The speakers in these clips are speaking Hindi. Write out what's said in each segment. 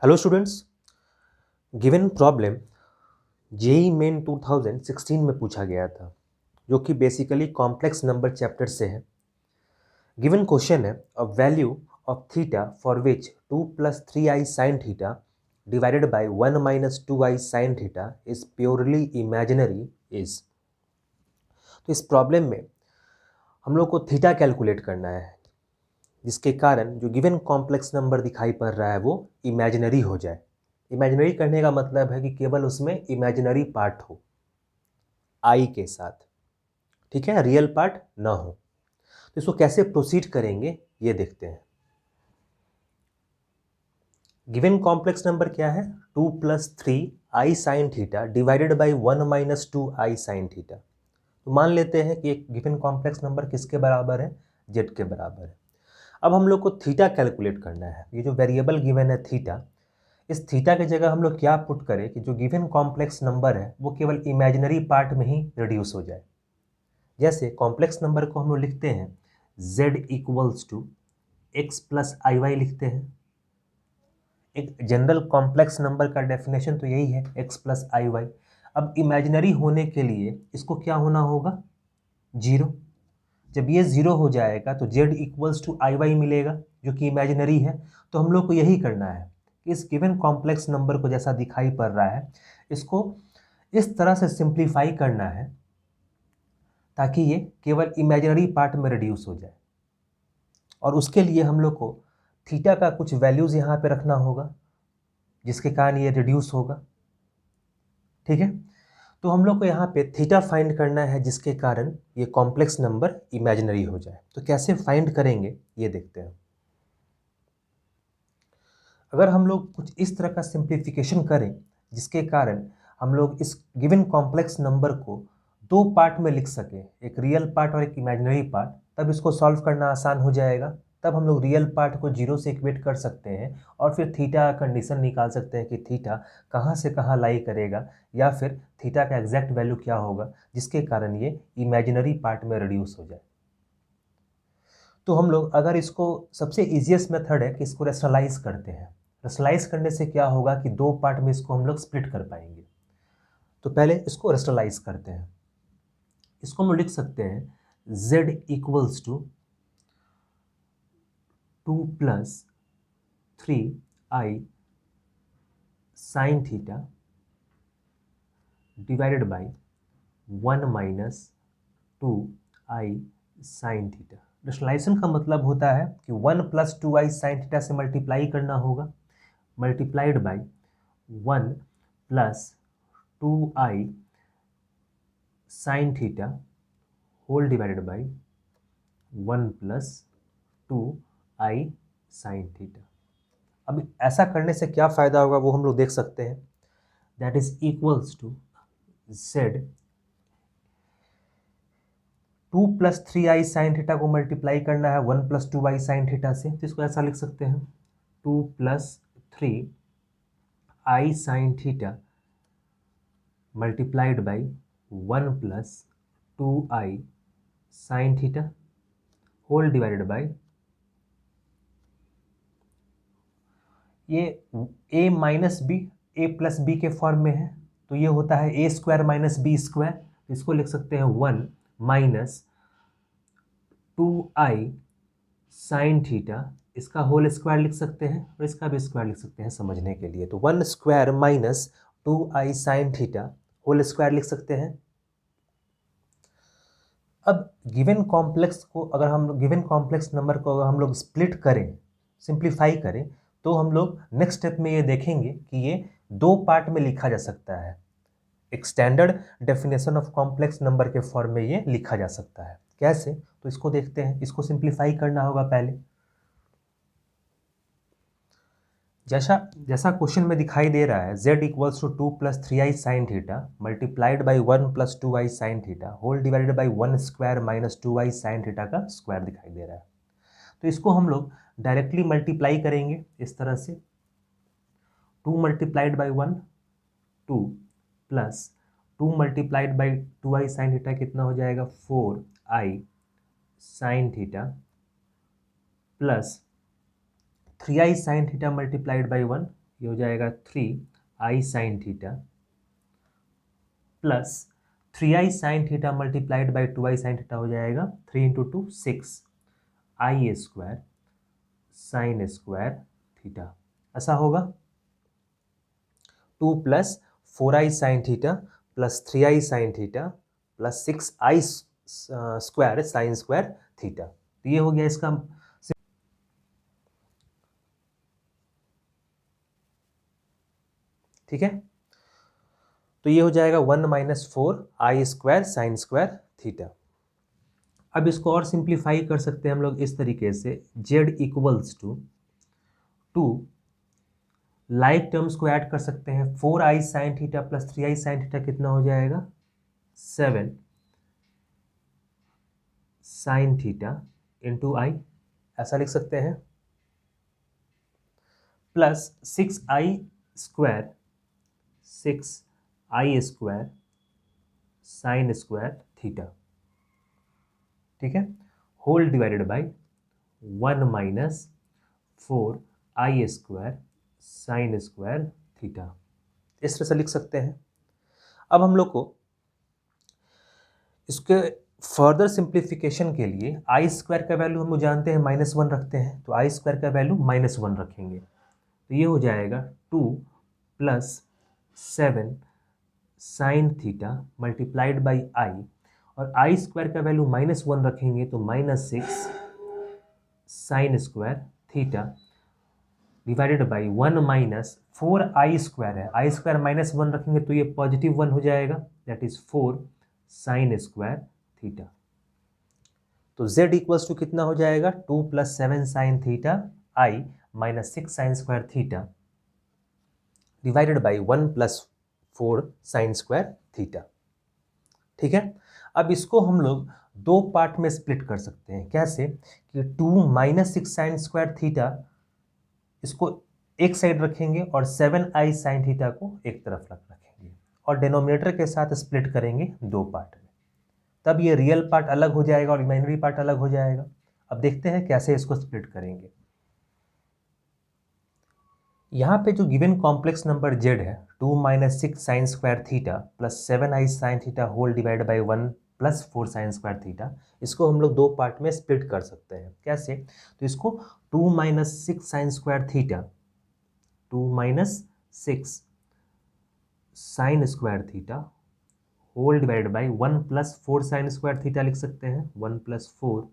Hello students, given problem JEE Main 2016 में पूछा गया था, जो कि बेसिकली कॉम्प्लेक्स नंबर चैप्टर से है। गिवन क्वेश्चन है a value of theta for which 2 + 3i sin theta divided by 1 - 2i sin theta is purely imaginary is. तो इस प्रॉब्लम में हम लोग को थीटा कैलकुलेट करना है, जिसके कारण जो गिवन कॉम्प्लेक्स नंबर दिखाई पड़ रहा है वो इमेजिनरी हो जाए। इमेजिनरी करने का मतलब है कि केवल उसमें इमेजिनरी पार्ट हो आई के साथ, ठीक है, रियल पार्ट ना हो। तो इसको कैसे प्रोसीड करेंगे ये देखते हैं। गिवन कॉम्प्लेक्स नंबर क्या है? 2 + 3i sin theta divided by 1 - 2i sin theta. तो मान लेते हैं कि एक गिवन कॉम्प्लेक्स नंबर किसके बराबर है? जेड के बराबर है। अब हम लोग को थीटा कैलकुलेट करना है। ये जो वेरिएबल गिवन है थीटा, इस थीटा की जगह हम लोग क्या पुट करें कि जो गिवन कॉम्प्लेक्स नंबर है वो केवल इमेजिनरी पार्ट में ही रिड्यूस हो जाए। जैसे कॉम्प्लेक्स नंबर को हम लोग लिखते हैं z = x + iy लिखते हैं। एक जनरल कॉम्प्लेक्स नंबर का डेफिनेशन तो यही है, x + iy। अब इमेजिनरी होने के लिए इसको क्या होना होगा? जीरो। जब ये जीरो हो जाएगा तो z = iy मिलेगा, जो कि इमेजिनरी है। तो हम लोग को यही करना है कि इस गिवन कॉम्प्लेक्स नंबर को जैसा दिखाई पड़ रहा है, इसको इस तरह से सिंप्लीफाई करना है ताकि ये केवल इमेजिनरी पार्ट में रिड्यूस हो जाए। और उसके लिए हम लोग को थीटा का कुछ वैल्यूज़ यहाँ पे रखना होगा, जिसके कारण ये रिड्यूस होगा, ठीक है। तो हम लोग को यहाँ पे थीटा फाइंड करना है, जिसके कारण ये कॉम्प्लेक्स नंबर इमेजिनरी हो जाए। तो कैसे फाइंड करेंगे ये देखते हैं। अगर हम लोग कुछ इस तरह का सिंप्लीफिकेशन करें, जिसके कारण हम लोग इस गिवन कॉम्प्लेक्स नंबर को दो पार्ट में लिख सकें, एक रियल पार्ट और एक इमेजिनरी पार्ट, तब इसको सॉल्व करना आसान हो जाएगा। तब हम लोग रियल पार्ट को जीरो से इक्वेट कर सकते हैं और फिर थीटा का कंडीशन निकाल सकते हैं कि थीटा कहाँ से कहाँ लाई करेगा, या फिर थीटा का एग्जैक्ट वैल्यू क्या होगा जिसके कारण ये इमेजिनरी पार्ट में रिड्यूस हो जाए। तो हम लोग अगर इसको, सबसे ईजिएस्ट मेथड है कि इसको रेशनलाइज करते हैं। रेशनलाइज करने से क्या होगा कि दो पार्ट में इसको हम लोग स्प्लिट कर पाएंगे। तो पहले इसको रेशनलाइज करते हैं। इसको हम लोग लिख सकते हैं z = 2 + 3i sin theta divided by 1 - 2i sin theta. Rationalisation का मतलब होता है कि 1 + 2i sin थीटा से मल्टीप्लाई करना होगा, multiplied by 1 + 2i sin theta whole divided by 1 + 2i sin theta. अब ऐसा करने से क्या फ़ायदा होगा वो हम लोग देख सकते हैं। That is equals to z 2 + 3i sin theta को मल्टीप्लाई करना है 1 + 2i sin थीटा से, तो इसको ऐसा लिख सकते हैं 2 + 3i sin theta multiplied by 1 + 2i sin theta whole divided by, ये a - b a + b के फॉर्म में है, तो ये होता है a² - b²। इसको लिख सकते हैं 1 - 2i sin थीटा, इसका होल स्क्वायर लिख सकते हैं और इसका भी स्क्वायर लिख सकते हैं समझने के लिए। तो 1² - 2i sin theta whole square लिख सकते हैं। अब गिवन कॉम्प्लेक्स नंबर को अगर हम लोग स्प्लिट करें, सिंप्लीफाई करें, तो हम लोग नेक्स्ट स्टेप में ये देखेंगे कि ये दो पार्ट में लिखा जा सकता है। एक standard definition of complex number के फॉर्म में ये लिखा जा सकता है। कैसे? तो इसको देखते हैं। इसको सिंप्लीफाई करना होगा पहले। जैसा जैसा क्वेश्चन में दिखाई दे रहा है, z = 2 + 3i sin theta multiplied by 1 + 2i sin theta whole divided by 1² - 2i sin theta का स्क्वायर दिखाई दे रहा है। तो इसको हम लोग डायरेक्टली मल्टीप्लाई करेंगे इस तरह से। 2 multiplied by 1 2 plus 2 multiplied by 2i sin theta कितना हो जाएगा? 4i sin theta plus 3i sin theta multiplied by 1, ये हो जाएगा 3i sine theta plus 3i sine theta multiplied by 2i sine theta हो जाएगा 3 into 2 6 i square sine square theta. ऐसा होगा 2 plus 4i sine theta plus 3i sine theta plus 6i square sine square theta. तो ये हो गया इसका, ठीक है। तो ये हो जाएगा 1 minus 4i square sine square theta. अब इसको और सिंप्लीफाई कर सकते हैं हम लोग इस तरीके से, z equals to like terms को ऐड कर सकते हैं। 4i sine theta plus 3i sine theta कितना हो जाएगा 7 साइन थीटा इंटू आई, ऐसा लिख सकते हैं, plus 6i square sine square theta, ठीक है, whole divided by 1 minus 4i square sine square theta. इस तरह से लिख सकते हैं। अब हम लोग को इसके फर्दर सिंप्लीफिकेशन के लिए आई स्क्वायर का वैल्यू हम लोग जानते हैं -1 रखते हैं, तो आई स्क्वायर का वैल्यू -1 रखेंगे। तो ये हो जाएगा 2 plus 7 sine theta multiplied by I, और आई स्क्वायर का वैल्यू -1 रखेंगे तो -6 sine square theta divided by 1 minus 4i square है, आई स्क्वायर -1 रखेंगे तो ये पॉजिटिव 1 हो जाएगा, that is 4 sine square theta. तो z इक्वल्स टू कितना हो जाएगा 2 plus 7 sine theta I minus 6 sine square theta divided by 1 plus 4 sine square theta, ठीक है। अब इसको हम लोग दो पार्ट में स्प्लिट कर सकते हैं। कैसे कि 2 माइनस 6 साइन स्क्वायर थीटा इसको एक साइड रखेंगे और 7i साइन थीटा को एक तरफ रखेंगे और डिनोमिनेटर के साथ स्प्लिट करेंगे दो पार्ट में, तब ये रियल पार्ट अलग हो जाएगा और इमेजिनरी पार्ट अलग हो जाएगा। अब देखते हैं कैसे इसको स्प्लिट करेंगे। यहाँ पे जो गिवन कॉम्प्लेक्स नंबर z है 2 minus 6 sine square theta plus 7i sine theta whole divide by 1 plus 4 sine square theta, इसको हम लोग दो पार्ट में स्प्लिट कर सकते हैं। कैसे, तो इसको 2 minus 6 sine square theta 2 minus 6 sine square theta whole divide by 1 plus 4 sine square theta लिख सकते हैं, 1 plus 4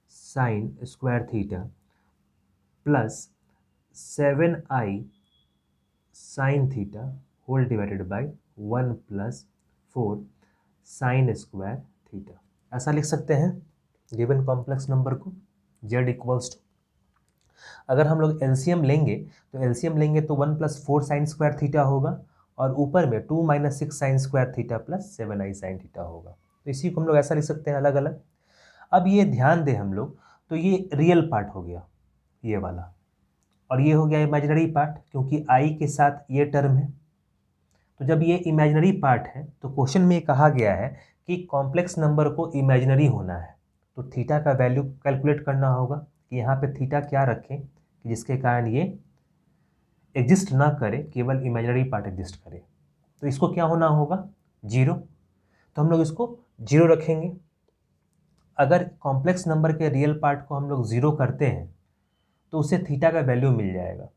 sine square theta plus 7i sine theta whole divided by 1 plus 4 sine square theta, ऐसा लिख सकते हैं गिवन कॉम्प्लेक्स नंबर को। z इक्वल्स टू, अगर हम लोग एलसीएम लेंगे तो 1 प्लस 4 साइन स्क्वायर थीटा होगा और ऊपर में 2 minus 6 sine square theta plus 7i sine theta होगा। तो इसी को हम लोग ऐसा लिख सकते हैं अलग अलग। अब ये ध्यान दें हम लोग, तो ये रियल पार्ट हो गया ये वाला, और ये हो गया इमेजिनरी पार्ट, क्योंकि i के साथ ये टर्म है। तो जब ये इमेजिनरी पार्ट है तो क्वेश्चन में कहा गया है कि कॉम्प्लेक्स नंबर को इमेजिनरी होना है, तो थीटा का वैल्यू कैलकुलेट करना होगा कि यहाँ पे थीटा क्या रखें कि जिसके कारण ये एग्जिस्ट ना करे, केवल इमेजिनरी पार्ट एग्जिस्ट करे। तो इसको क्या होना होगा 0, तो हम लोग इसको 0 रखेंगे। अगर कॉम्प्लेक्स नंबर के रियल पार्ट को हम लोग 0 करते हैं तो उसे थीटा का वैल्यू मिल जाएगा।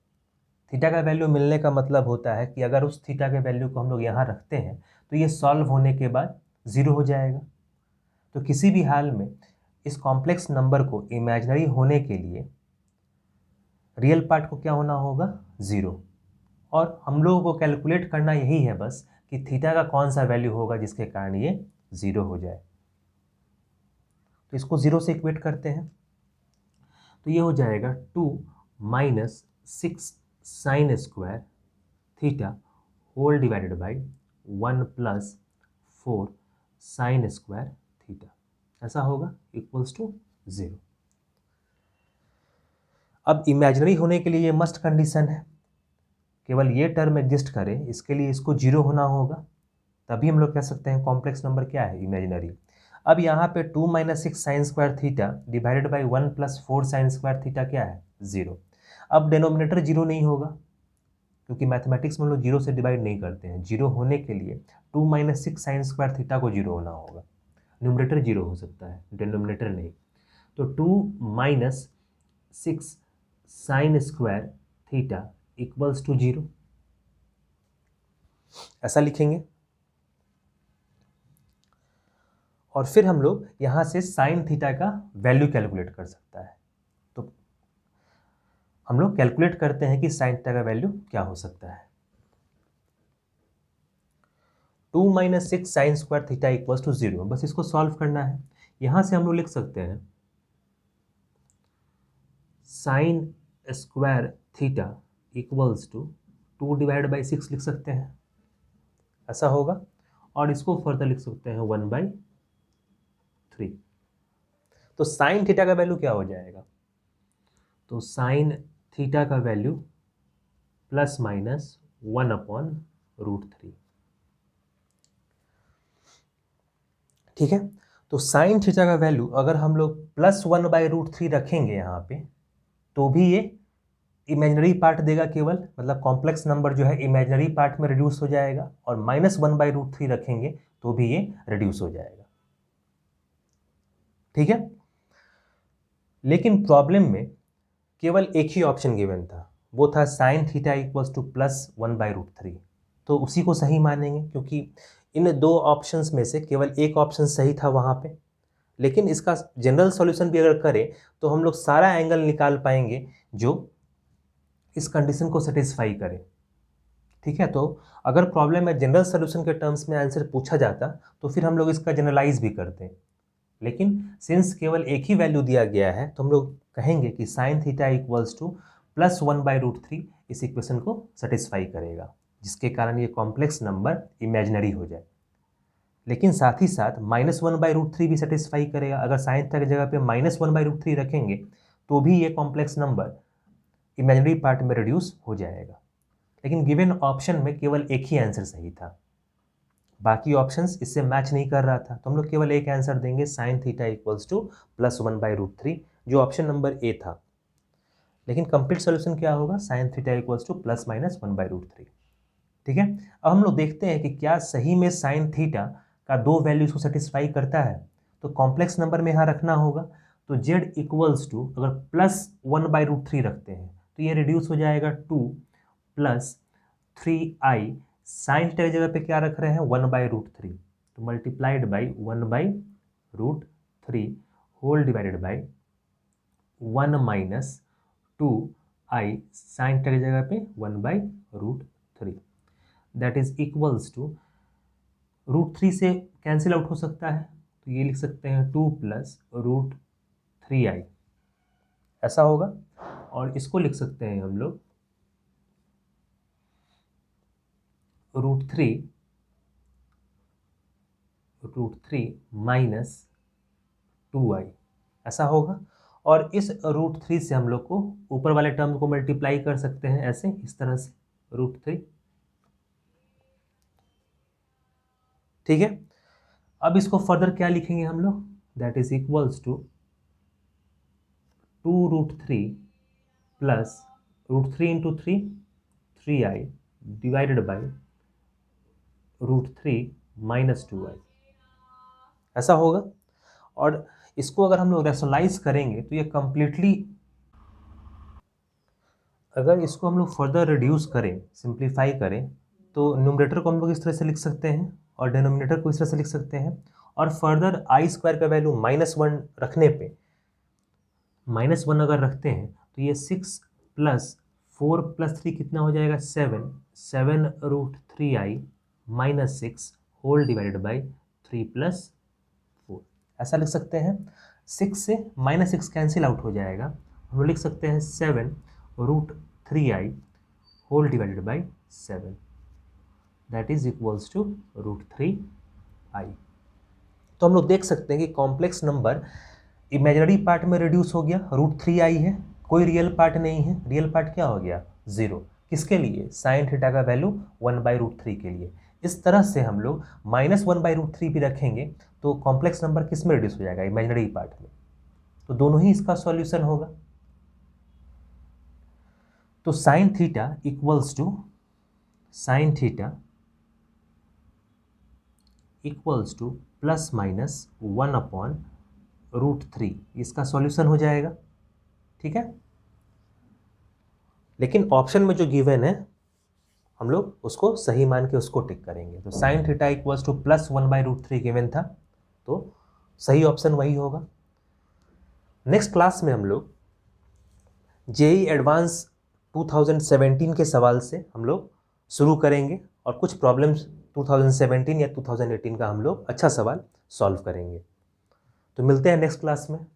थीटा का वैल्यू मिलने का मतलब होता है कि अगर उस थीटा के वैल्यू को हम लोग यहाँ रखते हैं तो ये सॉल्व होने के बाद 0 हो जाएगा। तो किसी भी हाल में इस कॉम्प्लेक्स नंबर को इमेजिनरी होने के लिए रियल पार्ट को क्या होना होगा 0, और हम लोगों को कैलकुलेट करना यही है बस कि थीटा का कौन सा वैल्यू होगा जिसके कारण ये 0 हो जाए। तो इसको 0 से इक्वेट करते हैं, तो ये हो जाएगा 2 minus 6 sine square theta whole divided by 1 plus 4 sine square theta, ऐसा होगा इक्वल्स टू 0। अब इमेजिनरी होने के लिए ये मस्ट कंडीशन है, केवल ये टर्म एग्जिस्ट करे, इसके लिए इसको 0 होना होगा, तभी हम लोग कह सकते हैं कॉम्प्लेक्स नंबर क्या है इमेजिनरी। अब यहाँ पे 2 minus 6 sine square theta divided by 1 plus 4 sine square theta क्या है 0। अब डिनोमिनेटर 0 नहीं होगा, क्योंकि मैथमेटिक्स में हम लोग जीरो से डिवाइड नहीं करते हैं। जीरो होने के लिए 2 माइनस 6 साइन स्क्वायर थीटा को जीरो होना होगा। न्यूमरेटर जीरो हो सकता है, डिनोमिनेटर नहीं। तो 2 minus 6 sine square theta equals to zero, ऐसा लिखेंगे। और फिर हम लोग यहां से साइन थीटा का वैल्यू कैलकुलेट कर सकता है। तो हम लोग कैलकुलेट करते हैं कि साइन थीटा का वैल्यू क्या हो सकता है। 2 minus 6 sine square theta equals to zero, बस इसको सॉल्व करना है। यहां से हम लोग लिख सकते हैं sine square theta equals to 2 divide by 6 लिख सकते हैं, ऐसा होगा। और इसको फर्दर लिख सकते हैं 1/3। तो साइन थीटा का वैल्यू क्या हो जाएगा? तो साइन थीटा का वैल्यू प्लस माइनस 1/√3। ठीक है, तो साइन थीटा का वैल्यू अगर हम लोग प्लस 1/√3 रखेंगे यहाँ पे, तो भी ये इमेजिनरी पार्ट देगा केवल, मतलब कॉम्प्लेक्स नंबर जो है इमेजिनरी पार्ट में रिड्यूस हो जाएगा। और माइनस 1/√3 रखेंगे तो भी ये रिड्यूस हो जाएगा। ठीक है, लेकिन प्रॉब्लम में केवल एक ही ऑप्शन गिवन था, वो था sign theta equals to plus 1/√3। तो उसी को सही मानेंगे, क्योंकि इन दो ऑप्शंस में से केवल एक ऑप्शन सही था वहाँ पे। लेकिन इसका जनरल सॉल्यूशन भी अगर करें तो हम लोग सारा एंगल निकाल पाएंगे जो इस कंडीशन को सेटिस्फाई करे। ठीक है, तो अगर प्रॉब्लम में जनरल सॉल्यूशन के टर्म्स में आंसर पूछा जाता तो फिर हम लोग इसका जनरलाइज भी करते। लेकिन सिंस केवल एक ही वैल्यू दिया गया है तो हम लोग कहेंगे कि sign theta equals to plus 1/√3 इस इक्वेशन को सेटिस्फाई करेगा, जिसके कारण ये कॉम्प्लेक्स नंबर इमेजिनरी हो जाए। लेकिन साथ ही साथ माइनस 1/√3 भी सेटिस्फाई करेगा। अगर साइन थीटा की जगह पे माइनस 1/√3 रखेंगे तो भी ये कॉम्प्लेक्स नंबर इमेजिनरी पार्ट में रिड्यूस हो जाएगा। लेकिन गिवन ऑप्शन में केवल एक ही आंसर सही था, बाकी ऑप्शंस इससे मैच नहीं कर रहा था। तो हम लोग केवल एक आंसर देंगे, sign theta equals to plus 1/√3, जो ऑप्शन नंबर ए था। लेकिन कंप्लीट सोल्यूशन क्या होगा? Sign theta equals to plus minus 1/√3। ठीक है, अब हम लोग देखते हैं कि क्या सही में साइन थीटा का दो वैल्यूज को सेटिस्फाई करता है। तो कॉम्प्लेक्स नंबर में यहाँ रखना होगा। तो जेड इक्वल्स टू अगर प्लस 1/√3 रखते हैं तो ये रिड्यूस हो जाएगा 2 प्लस 3i। साइन थीटा की जगह पे क्या रख रहे हैं? 1/√3, तो multiplied by 1/√3 whole divided by 1 minus 2i sine theta की जगह पे 1/√3, दैट इज इक्वल्स टू √3 से कैंसिल आउट हो सकता है, तो ये लिख सकते हैं 2 प्लस √3i, ऐसा होगा। और इसको लिख सकते हैं हम लोग √3 माइनस 2i, ऐसा होगा। और इस √3 से हम लोग को ऊपर वाले टर्म को मल्टीप्लाई कर सकते हैं ऐसे, इस तरह से √3। ठीक है, अब इसको फर्दर क्या लिखेंगे हम लोग? That is equals to 2√3 plus √3 into 3i divided by √3 minus 2i, ऐसा होगा। और इसको अगर हम लोग रैशनलाइज करेंगे तो ये कंप्लीटली, अगर इसको हम लोग फर्दर रिड्यूस करें, सिंप्लीफाई करें, तो न्यूमरेटर को हम लोग इस तरह से लिख सकते हैं और डिनोमिनेटर को इस तरह से लिख सकते हैं। और फर्दर आई स्क्वायर का वैल्यू -1 रखने पे, -1 अगर रखते हैं तो ये 6 प्लस 4 प्लस 3 कितना हो जाएगा? 7 minus 6 whole divided by 3 plus 4, ऐसा लिख सकते हैं। 6 से -6 कैंसिल आउट हो जाएगा, हम लिख सकते हैं 7 √3i whole divided by 7, that is equals to √3i। तो हम लोग देख सकते हैं कि कॉम्प्लेक्स नंबर इमेजिनरी पार्ट में रिड्यूस हो गया, √3i है, कोई रियल पार्ट नहीं है। रियल पार्ट क्या हो गया? 0। किसके लिए? साइन थीटा का वैल्यू 1/√3 के लिए। इस तरह से हम लोग -1/√3 भी रखेंगे तो कॉम्प्लेक्स नंबर किस में रिड्यूस हो जाएगा? इमेजिनरी पार्ट में। तो दोनों ही इसका सॉल्यूशन होगा। तो sine theta equals to sine theta equals to plus minus 1/√3, इसका सॉल्यूशन हो जाएगा। ठीक है, लेकिन ऑप्शन में जो गिवन है हम लोग उसको सही मान के उसको टिक करेंगे। तो sine theta equals to plus 1/√3 given था, तो सही ऑप्शन वही होगा। नेक्स्ट क्लास में हम लोग जेई एडवांस 2017 के सवाल से हम लोग शुरू करेंगे और कुछ प्रॉब्लम्स 2017 या 2018 का हम लोग अच्छा सवाल सॉल्व करेंगे। तो मिलते हैं नेक्स्ट क्लास में।